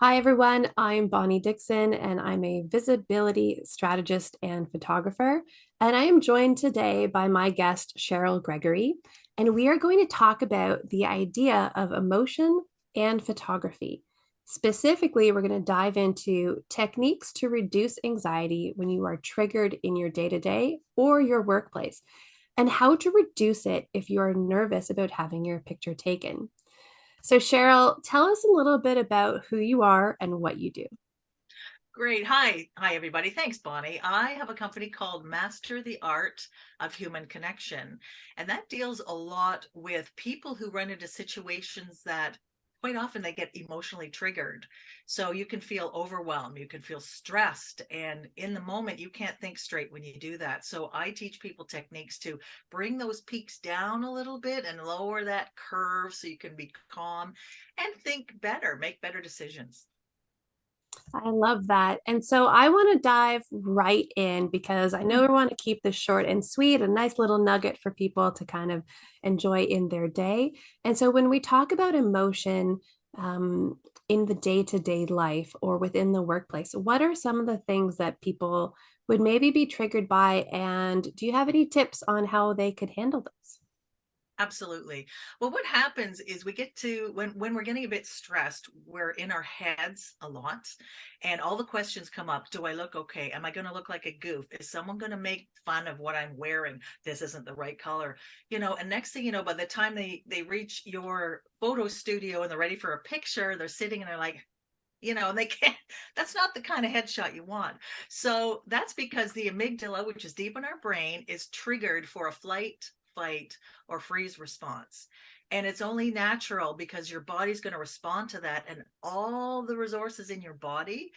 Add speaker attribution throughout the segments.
Speaker 1: Hi, everyone. I'm Bonnie Dickson, and I'm a visibility strategist and photographer. And I am joined today by my guest, Cheryl Gregory. And we are going to talk about the idea of emotion and photography. Specifically, we're going to dive into techniques to reduce anxiety when you are triggered in your day to day or your workplace, and how to reduce it if you are nervous about having your picture taken. So, Cheryl, tell us a little bit about who you are and what you do.
Speaker 2: Great. Hi, everybody. Thanks, Bonnie. I have a company called Master the Art of Human Connection, and that deals a lot with people who run into situations that quite often they get emotionally triggered. So you can feel overwhelmed, you can feel stressed, and in the moment, you can't think straight when you do that. So I teach people techniques to bring those peaks down a little bit and lower that curve so you can be calm and think better, make better decisions.
Speaker 1: I love that. And so I want to dive right in because I know we want to keep this short and sweet, a nice little nugget for people to kind of enjoy in their day. And so when we talk about emotion in the day-to-day life or within the workplace, what are some of the things that people would maybe be triggered by? And do you have any tips on how they could handle those?
Speaker 2: Absolutely. Well, what happens is we get to when we're getting a bit stressed, we're in our heads a lot, and all the questions come up. Do I look okay? Am I going to look like a goof? Is someone going to make fun of what I'm wearing? This isn't the right color. And next thing you know, by the time they reach your photo studio and they're ready for a picture, they're sitting and they're like, and they can't, that's not the kind of headshot you want. So that's because the amygdala, which is deep in our brain, is triggered for a flight, fight, or freeze response. And it's only natural because your body's going to respond to that. And all the resources in your body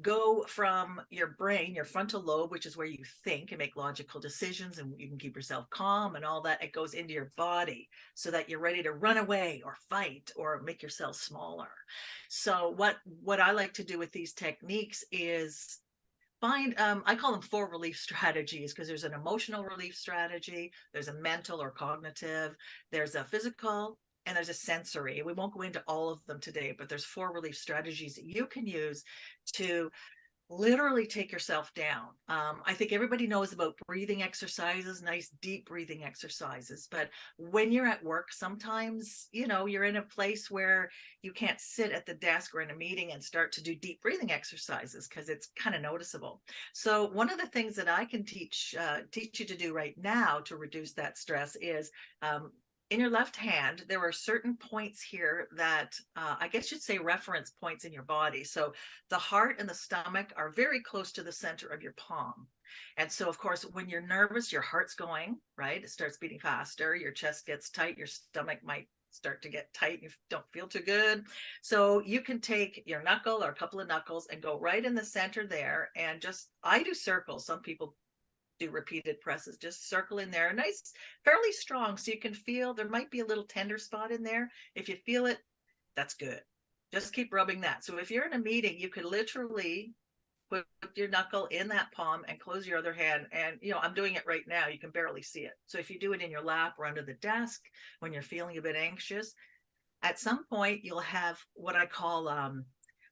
Speaker 2: go from your brain, your frontal lobe, which is where you think and make logical decisions and you can keep yourself calm and all that. It goes into your body so that you're ready to run away or fight or make yourself smaller. So what I like to do with these techniques is find I call them four relief strategies because there's an emotional relief strategy, there's a mental or cognitive, there's a physical, and there's a sensory. We won't go into all of them today, but there's four relief strategies that you can use to literally take yourself down. I think everybody knows about breathing exercises, nice deep breathing exercises. But when you're at work, sometimes, you're in a place where you can't sit at the desk or in a meeting and start to do deep breathing exercises because it's kind of noticeable. So one of the things that I can teach you to do right now to reduce that stress is in your left hand, there are certain points here that I guess you'd say reference points in your body. So the heart and the stomach are very close to the center of your palm. And so, of course, when you're nervous, your heart's going, right? It starts beating faster, your chest gets tight, your stomach might start to get tight, you don't feel too good. So you can take your knuckle or a couple of knuckles and go right in the center there. And just, I do circles. Some people do repeated presses, just circle in there, nice, fairly strong, so you can feel there might be a little tender spot in there. If you feel it, that's good. Just keep rubbing that. So if you're in a meeting, you could literally put your knuckle in that palm and close your other hand. And I'm doing it right now, you can barely see it. So if you do it in your lap or under the desk when you're feeling a bit anxious, at some point you'll have what I call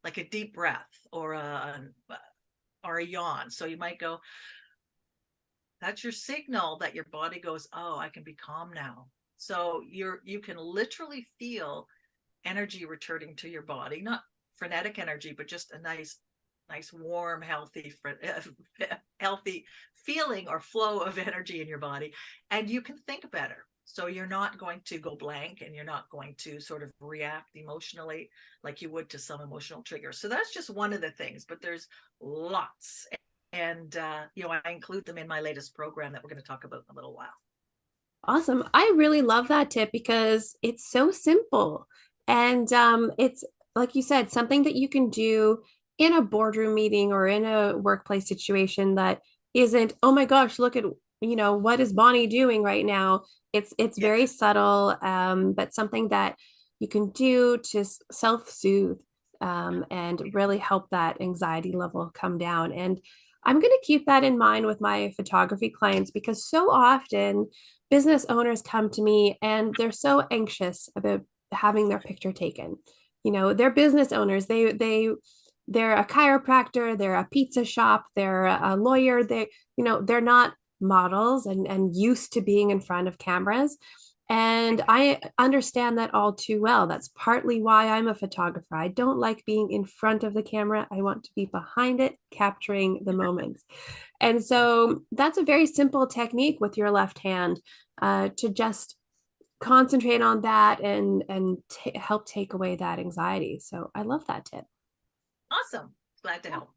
Speaker 2: like a deep breath or a yawn. So you might go, that's your signal that your body goes, oh, I can be calm now. So you can literally feel energy returning to your body, not frenetic energy, but just a nice warm healthy feeling or flow of energy in your body, and you can think better. So you're not going to go blank and you're not going to sort of react emotionally like you would to some emotional triggers. So that's just one of the things, but there's lots. And I include them in my latest program that we're going to talk about in a little while.
Speaker 1: Awesome. I really love that tip because it's so simple. And it's, like you said, something that you can do in a boardroom meeting or in a workplace situation that isn't, oh my gosh, look at, what is Bonnie doing right now? It's
Speaker 2: Yeah.
Speaker 1: very subtle, but something that you can do to self-soothe and really help that anxiety level come down. And I'm going to keep that in mind with my photography clients because so often business owners come to me and they're so anxious about having their picture taken. they're business owners. They're a chiropractor, they're a pizza shop, they're a lawyer. They're not models and used to being in front of cameras. And I understand that all too well. That's partly why I'm a photographer. I don't like being in front of the camera. I want to be behind it, capturing the moments. And so that's a very simple technique with your left hand, to just concentrate on that and help take away that anxiety. So I love that tip.
Speaker 2: Awesome. Glad to
Speaker 1: Yeah.
Speaker 2: help.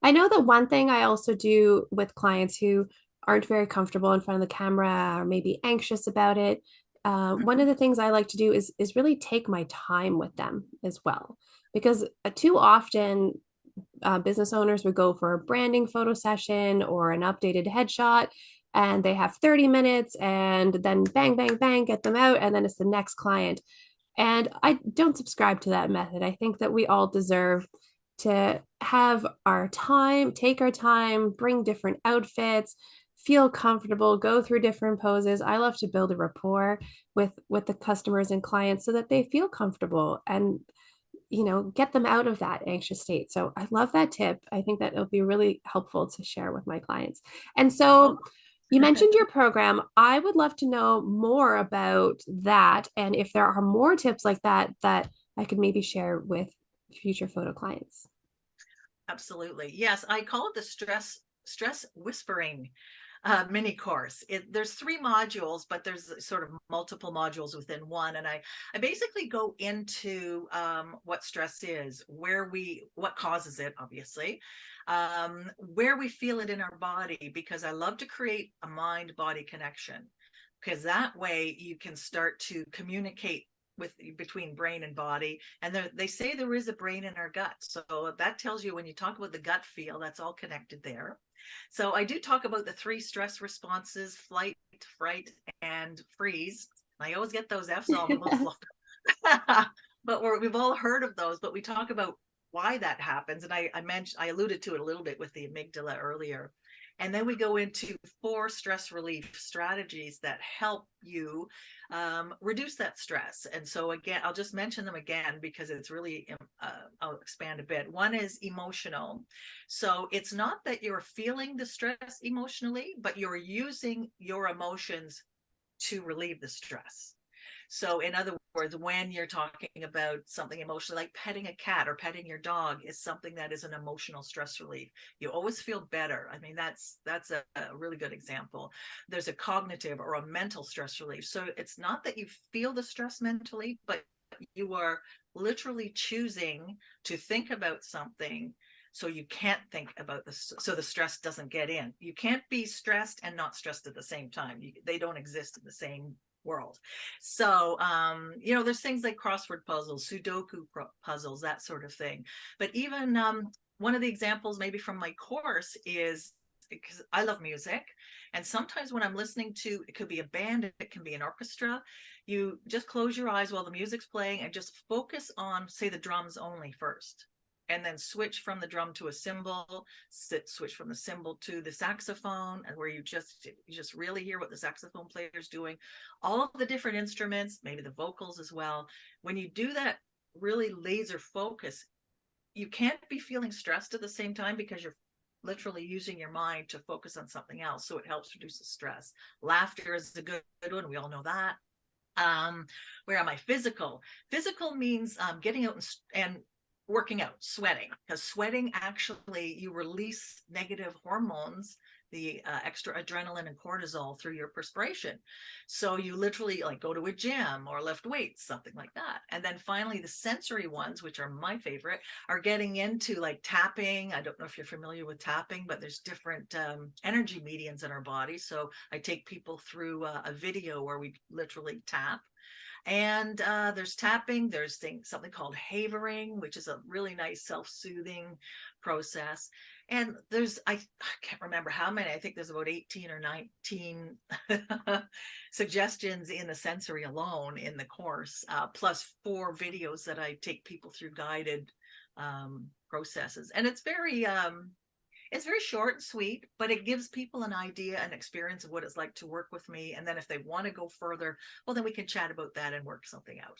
Speaker 1: I know that one thing I also do with clients who aren't very comfortable in front of the camera or maybe anxious about it. One
Speaker 2: Mhm.
Speaker 1: of the things I like to do is really take my time with them as well, because too often business owners would go for a branding photo session or an updated headshot, and they have 30 minutes and then bang, bang, bang, get them out, and then it's the next client. And I don't subscribe to that method. I think that we all deserve to have our time, take our time, bring different outfits, feel comfortable, go through different poses. I love to build a rapport with the customers and clients so that they feel comfortable and get them out of that anxious state. So I love that tip. I think that it'll be really helpful to share with my clients. And
Speaker 2: Oh,
Speaker 1: so you mentioned your program. I would love to know more about that. And if there are more tips like that I could maybe share with future photo clients.
Speaker 2: absolutely. Yes, I call it the stress whispering mini course. There's 3 modules, but there's sort of multiple modules within one. And I basically go into what stress is, what causes it, obviously, where we feel it in our body, because I love to create a mind-body connection, because that way you can start to communicate between brain and body. And they say there is a brain in our gut, so that tells you, when you talk about the gut feel, that's all connected there. So I do talk about the 3 stress responses: flight, fright, and freeze. I always get those F's all fluffed up. But we've all heard of those, but we talk about why that happens. And I alluded to it a little bit with the amygdala earlier. And then we go into 4 stress relief strategies that help you reduce that stress. And so again, I'll just mention them again because it's really, I'll expand a bit. One is emotional. So it's not that you're feeling the stress emotionally, but you're using your emotions to relieve the stress. So, in other words, when you're talking about something emotional, like petting a cat or petting your dog, is something that is an emotional stress relief. You always feel better. I mean, that's a really good example. There's a cognitive or a mental stress relief. So it's not that you feel the stress mentally, but you are literally choosing to think about something, so you can't think about this, so the stress doesn't get in. You can't be stressed and not stressed at the same time. They don't exist in the same world. So there's things like crossword puzzles, Sudoku puzzles, that sort of thing. But even one of the examples maybe from my course is, because I love music, and sometimes when I'm listening to, it could be a band, it can be an orchestra, you just close your eyes while the music's playing and just focus on, say, the drums only first, and then switch from the drum to a cymbal, switch from the cymbal to the saxophone, and where you just really hear what the saxophone player is doing, all of the different instruments, maybe the vocals as well. When you do that really laser focus, you can't be feeling stressed at the same time, because you're literally using your mind to focus on something else. So it helps reduce the stress. Laughter is a good one. We all know that. Where am I? Physical means getting out and working out, sweating, because sweating, actually, you release negative hormones, the extra adrenaline and cortisol, through your perspiration. So you literally, like, go to a gym or lift weights, something like that. And then finally, the sensory ones, which are my favorite, are getting into like tapping. I don't know if you're familiar with tapping, but there's different energy mediums in our body. So I take people through a video where we literally tap. And there's tapping, there's something called havering, which is a really nice self-soothing process. And I can't remember how many, I think there's about 18 or 19 suggestions in the sensory alone in the course, plus 4 videos that I take people through, guided processes. And it's very short and sweet, but it gives people an idea, an experience of what it's like to work with me. And then if they want to go further, well, then we can chat about that and work something out.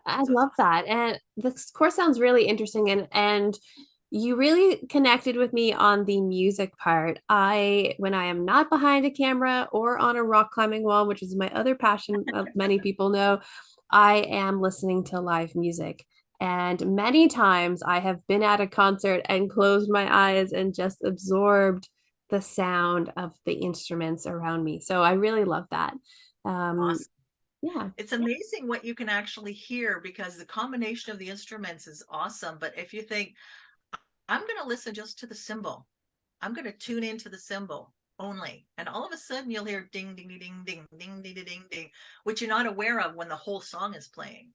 Speaker 1: I
Speaker 2: So it's
Speaker 1: love
Speaker 2: awesome.
Speaker 1: that. And this course sounds really interesting, and you really connected with me on the music part. When I am not behind a camera or on a rock climbing wall, which is my other passion, many people know, I am listening to live music. And many times I have been at a concert and closed my eyes and just absorbed the sound of the instruments around me. So I really love that. Um,
Speaker 2: Awesome.
Speaker 1: yeah.
Speaker 2: It's amazing what you can actually hear because the combination of the instruments is awesome. But if you think, I'm going to listen just to the cymbal, I'm going to tune into the cymbal only. And all of a sudden you'll hear ding, ding, ding, ding, ding, ding, ding, ding, ding, which you're not aware of when the whole song is playing.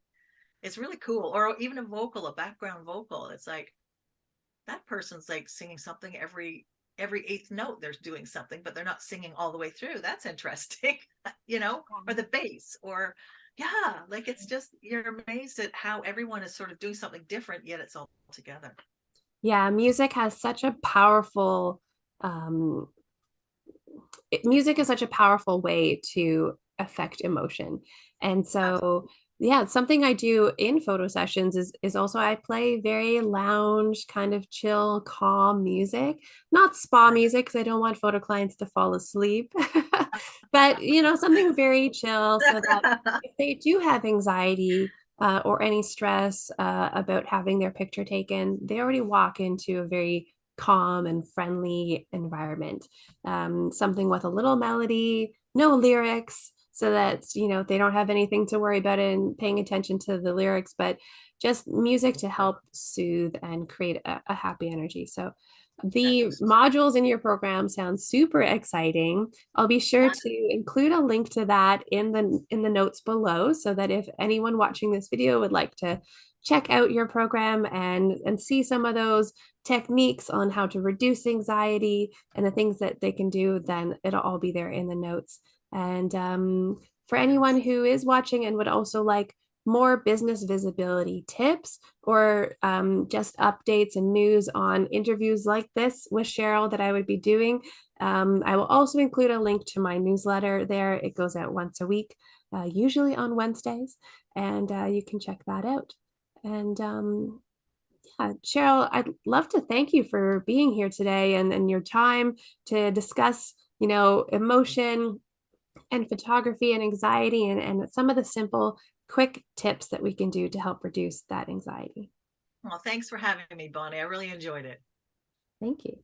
Speaker 2: It's really cool. Or even a vocal, a background vocal. It's like that person's like singing something every eighth note they're doing something, but they're not singing all the way through. That's interesting. Or the bass, or yeah, like it's just you're amazed at how everyone is sort of doing something different, yet it's all together.
Speaker 1: Yeah, music has such a powerful music is such a powerful way to affect emotion. And so, yeah, something I do in photo sessions is also I play very lounge, kind of chill, calm music, not spa music because I don't want photo clients to fall asleep. But, something very chill so that if they do have anxiety or any stress about having their picture taken, they already walk into a very calm and friendly environment, something with a little melody, no lyrics, so that they don't have anything to worry about in paying attention to the lyrics, but just music to help soothe and create a happy energy. So the
Speaker 2: That's
Speaker 1: modules in your program sound super exciting. I'll be sure
Speaker 2: what.
Speaker 1: to include a link to that in the notes below so that if anyone watching this video would like to check out your program and see some of those techniques on how to reduce anxiety and the things that they can do, then it'll all be there in the notes. And for anyone who is watching and would also like more business visibility tips or just updates and news on interviews like this with Cheryl that I would be doing, I will also include a link to my newsletter there. It goes out once a week, usually on Wednesdays, and you can check that out. And yeah, Cheryl, I'd love to thank you for being here today and your time to discuss, emotion and photography and anxiety and some of the simple, quick tips that we can do to help reduce that anxiety.
Speaker 2: Well, thanks for having me, Bonnie. I really enjoyed it.
Speaker 1: Thank you.